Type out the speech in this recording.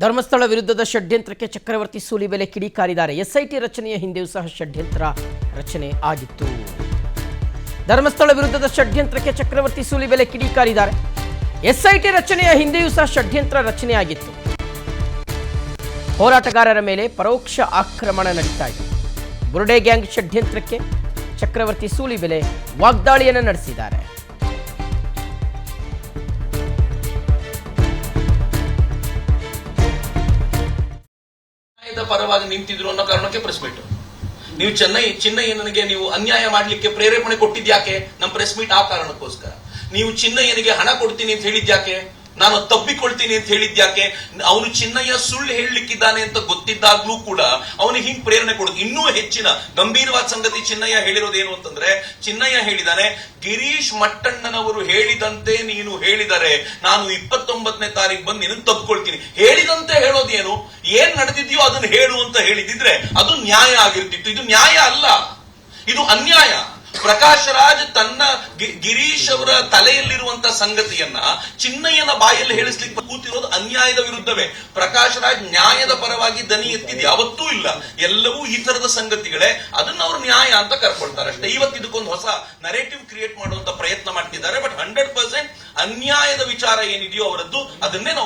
ಧರ್ಮಸ್ಥಳ ವಿರುದ್ಧದ ಷಡ್ಯಂತ್ರಕ್ಕೆ ಚಕ್ರವರ್ತಿ ಸೂಲಿಬೆಲೆ ಕಿಡಿಕಾರಿದ್ದಾರೆ. ಎಸ್ಐಟಿ ರಚನೆಯ ಹಿಂದೆಯೂ ಸಹ ಷಡ್ಯಂತ್ರ ರಚನೆ ಆಗಿತ್ತು. ಧರ್ಮಸ್ಥಳ ವಿರುದ್ಧದ ಷಡ್ಯಂತ್ರಕ್ಕೆ ಚಕ್ರವರ್ತಿ ಸೂಲಿಬೆಲೆ ಕಿಡಿಕಾರಿದ್ದಾರೆ. ಎಸ್ಐಟಿ ರಚನೆಯ ಹಿಂದೆಯೂ ಸಹ ಷಡ್ಯಂತ್ರ ರಚನೆಯಾಗಿತ್ತು. ಹೋರಾಟಗಾರರ ಮೇಲೆ ಪರೋಕ್ಷ ಆಕ್ರಮಣ ನಡೀತಾ ಇದೆ. ಬುರುಡೆ ಗ್ಯಾಂಗ್ ಷಡ್ಯಂತ್ರಕ್ಕೆ ಚಕ್ರವರ್ತಿ ಸೂಲಿಬೆಲೆ ವಾಗ್ದಾಳಿಯನ್ನು ನಡೆಸಿದ್ದಾರೆ. ಪರವಾಗಿ ನಿಂತಿದ್ರು ಅನ್ನೋ ಕಾರಣಕ್ಕೆ ಪ್ರೆಸ್ ಮೀಟ್. ನೀವು ಚಿನ್ನಯ್ಯನಿಗೆ ನೀವು ಅನ್ಯಾಯ ಮಾಡ್ಲಿಕ್ಕೆ ಪ್ರೇರೇಪಣೆ ಕೊಟ್ಟಿದ್ಯಾಕೆ? ನಮ್ಮ ಪ್ರೆಸ್ ಮೀಟ್ ಆ ಕಾರಣಕ್ಕೋಸ್ಕರ. ನೀವು ಚಿನ್ನಯ್ಯನಿಗೆ ಹಣ ಕೊಡ್ತೀನಿ ಅಂತ ಹೇಳಿದ್ಯಾಕೆ? ನಾನು ತಬ್ಬಿಕೊಳ್ತೀನಿ ಅಂತ ಹೇಳಿದ್ಯಾಕೆ? ಅವನು ಚಿನ್ನಯ್ಯ ಸುಳ್ಳು ಹೇಳಲಿಕ್ಕಿದ್ದಾನೆ ಅಂತ ಗೊತ್ತಿದ್ದಾಗ್ಲೂ ಕೂಡ ಅವನಿಗೆ ಹಿಂಗ್ ಪ್ರೇರಣೆ ಕೊಡುದು. ಇನ್ನೂ ಹೆಚ್ಚಿನ ಗಂಭೀರವಾದ ಸಂಗತಿ ಚಿನ್ನಯ್ಯ ಹೇಳಿರೋದೇನು ಅಂತಂದ್ರೆ, ಚಿನ್ನಯ್ಯ ಹೇಳಿದಾನೆ, ಗಿರೀಶ್ ಮಟ್ಟಣ್ಣನವರು ಹೇಳಿದಂತೆ ನೀನು ಹೇಳಿದರೆ ನಾನು 29ನೇ ತಾರೀಕು ಬಂದು ನೀನು ತಬ್ಕೊಳ್ತೀನಿ. ಹೇಳಿದಂತೆ ಹೇಳೋದೇನು? ಏನ್ ನಡೆದಿದ್ಯೋ ಅದನ್ನು ಹೇಳು ಅಂತ ಹೇಳಿದಿದ್ರೆ ಅದು ನ್ಯಾಯ ಆಗಿರ್ತಿತ್ತು. ಇದು ನ್ಯಾಯ ಅಲ್ಲ, ಇದು ಅನ್ಯಾಯ. ಪ್ರಕಾಶ್ ರಾಜ್ ತನ್ನ ಗಿರೀಶ್ ಅವರ ತಲೆಯಲ್ಲಿರುವಂತಹ ಸಂಗತಿಯನ್ನ ಚಿನ್ನಯ್ಯನ ಬಾಯಲ್ಲಿ ಹೇಳಿಸ್ಲಿಕ್ಕೆ ಕೂತಿರೋದು ಅನ್ಯಾಯದ ವಿರುದ್ಧವೇ. ಪ್ರಕಾಶ್ ರಾಜ್ ನ್ಯಾಯದ ಪರವಾಗಿ ದನಿ ಎತ್ತಿದ್ದು ಯಾವತ್ತೂ ಇಲ್ಲ. ಎಲ್ಲವೂ ಈ ತರದ ಸಂಗತಿಗಳೇ. ಅದನ್ನ ಅವರು ನ್ಯಾಯ ಅಂತ ಕರ್ಕೊಳ್ತಾರೆ ಅಷ್ಟೇ. ಇವತ್ತು ಇದಕ್ಕೊಂದು ಹೊಸ ನರೇಟಿವ್ ಕ್ರಿಯೇಟ್ ಮಾಡುವಂತ ಪ್ರಯತ್ನ ಮಾಡ್ತಿದ್ದಾರೆ. ಬಟ್ 100% ಅನ್ಯಾಯದ ವಿಚಾರ ಏನಿದೆಯೋ ಅವರದ್ದು, ಅದನ್ನೇ ನಾವು